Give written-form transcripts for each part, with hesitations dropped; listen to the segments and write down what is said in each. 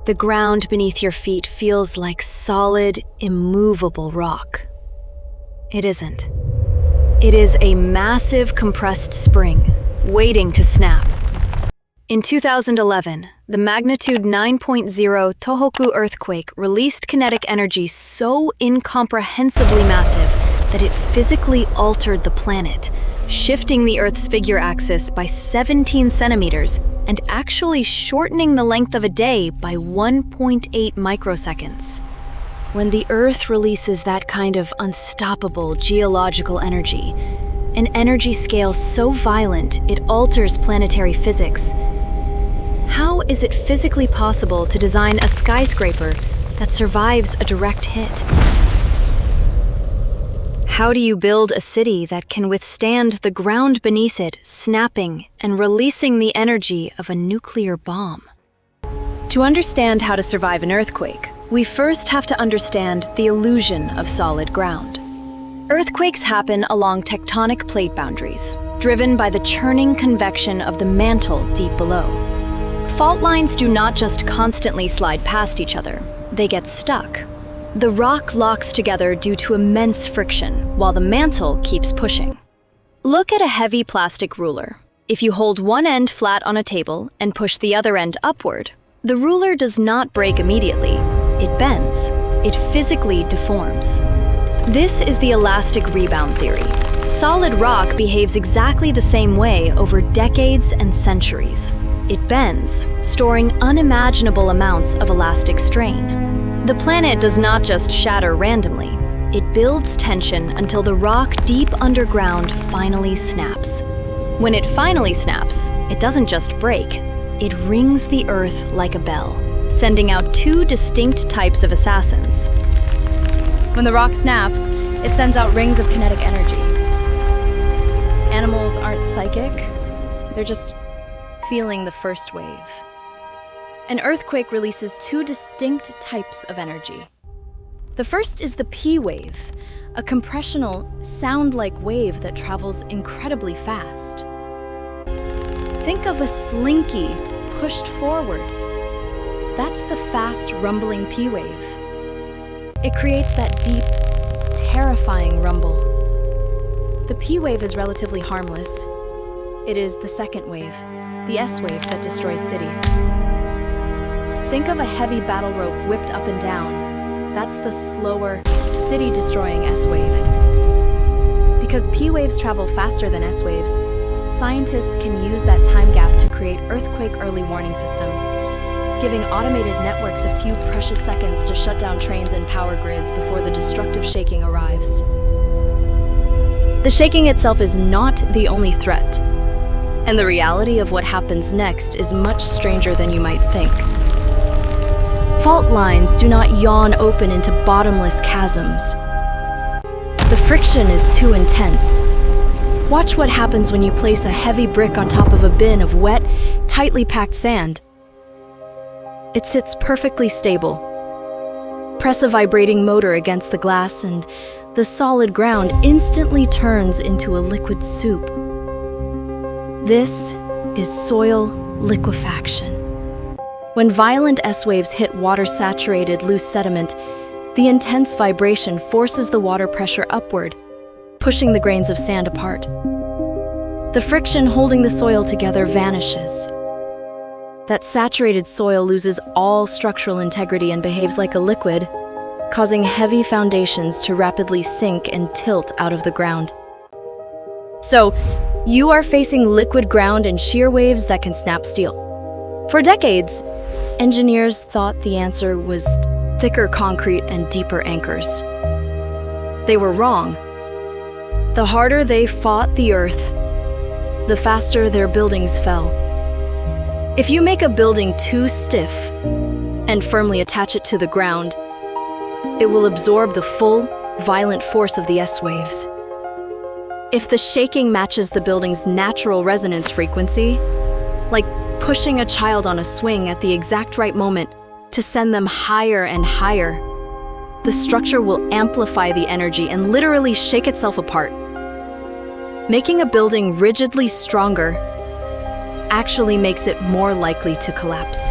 The ground beneath your feet feels like solid, immovable rock. It isn't. It is a massive compressed spring, waiting to snap. In 2011, the magnitude 9.0 Tohoku earthquake released kinetic energy so incomprehensibly massive that it physically altered the planet, shifting the Earth's figure axis by 17 centimeters and actually shortening the length of a day by 1.8 microseconds. When the Earth releases that kind of unstoppable geological energy, an energy scale so violent it alters planetary physics, how is it physically possible to design a skyscraper that survives a direct hit? How do you build a city that can withstand the ground beneath it snapping and releasing the energy of a nuclear bomb? To understand how to survive an earthquake, we first have to understand the illusion of solid ground. Earthquakes happen along tectonic plate boundaries, driven by the churning convection of the mantle deep below. Fault lines do not just constantly slide past each other, they get stuck. The rock locks together due to immense friction, while the mantle keeps pushing. Look at a heavy plastic ruler. If you hold one end flat on a table and push the other end upward, the ruler does not break immediately. It bends. It physically deforms. This is the elastic rebound theory. Solid rock behaves exactly the same way over decades and centuries. It bends, storing unimaginable amounts of elastic strain. The planet does not just shatter randomly. It builds tension until the rock deep underground finally snaps. When it finally snaps, it doesn't just break. It rings the Earth like a bell, sending out two distinct types of assassins. When the rock snaps, it sends out rings of kinetic energy. Animals aren't psychic, they're just feeling the first wave. An earthquake releases two distinct types of energy. The first is the P wave, a compressional, sound-like wave that travels incredibly fast. Think of a slinky pushed forward. That's the fast, rumbling P wave. It creates that deep, terrifying rumble. The P wave is relatively harmless. It is the second wave, the S wave, that destroys cities. Think of a heavy battle rope whipped up and down. That's the slower, city-destroying S wave. Because P waves travel faster than S waves, scientists can use that time gap to create earthquake early warning systems, giving automated networks a few precious seconds to shut down trains and power grids before the destructive shaking arrives. The shaking itself is not the only threat, and the reality of what happens next is much stranger than you might think. Fault lines do not yawn open into bottomless chasms. The friction is too intense. Watch what happens when you place a heavy brick on top of a bin of wet, tightly packed sand. It sits perfectly stable. Press a vibrating motor against the glass and the solid ground instantly turns into a liquid soup. This is soil liquefaction. When violent S waves hit water-saturated loose sediment, the intense vibration forces the water pressure upward, pushing the grains of sand apart. The friction holding the soil together vanishes. That saturated soil loses all structural integrity and behaves like a liquid, causing heavy foundations to rapidly sink and tilt out of the ground. So, you are facing liquid ground and shear waves that can snap steel. For decades, engineers thought the answer was thicker concrete and deeper anchors. They were wrong. The harder they fought the Earth, the faster their buildings fell. If you make a building too stiff and firmly attach it to the ground, it will absorb the full, violent force of the S waves. If the shaking matches the building's natural resonance frequency, like pushing a child on a swing at the exact right moment to send them higher and higher, the structure will amplify the energy and literally shake itself apart. Making a building rigidly stronger actually makes it more likely to collapse.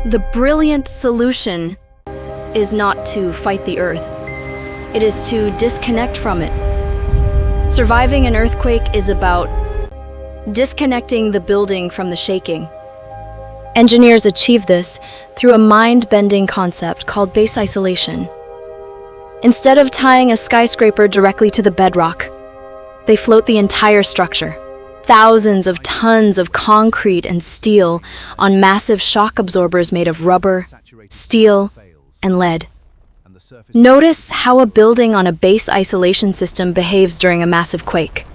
The brilliant solution is not to fight the Earth. It is to disconnect from it. Surviving an earthquake is about disconnecting the building from the shaking. Engineers achieve this through a mind-bending concept called base isolation. Instead of tying a skyscraper directly to the bedrock, they float the entire structure, thousands of tons of concrete and steel, on massive shock absorbers made of rubber, steel, and lead. Notice how a building on a base isolation system behaves during a massive quake.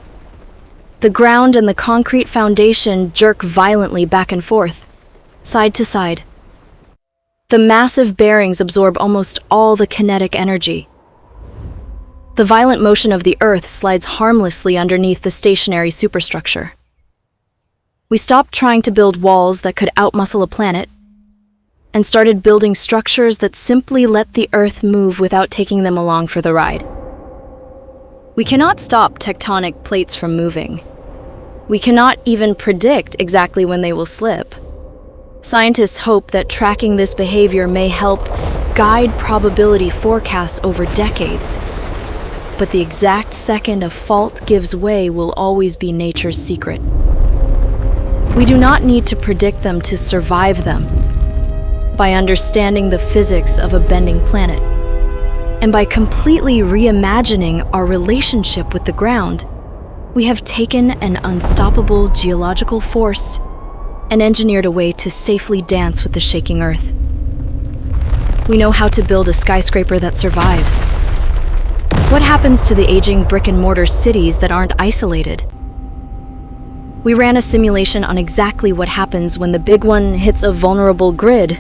The ground and the concrete foundation jerk violently back and forth, side to side. The massive bearings absorb almost all the kinetic energy. The violent motion of the Earth slides harmlessly underneath the stationary superstructure. We stopped trying to build walls that could outmuscle a planet and started building structures that simply let the Earth move without taking them along for the ride. We cannot stop tectonic plates from moving. We cannot even predict exactly when they will slip. Scientists hope that tracking this behavior may help guide probability forecasts over decades. But the exact second a fault gives way will always be nature's secret. We do not need to predict them to survive them. By understanding the physics of a bending planet, and by completely reimagining our relationship with the ground, we have taken an unstoppable geological force and engineered a way to safely dance with the shaking Earth. We know how to build a skyscraper that survives. What happens to the aging brick-and-mortar cities that aren't isolated? We ran a simulation on exactly what happens when the big one hits a vulnerable grid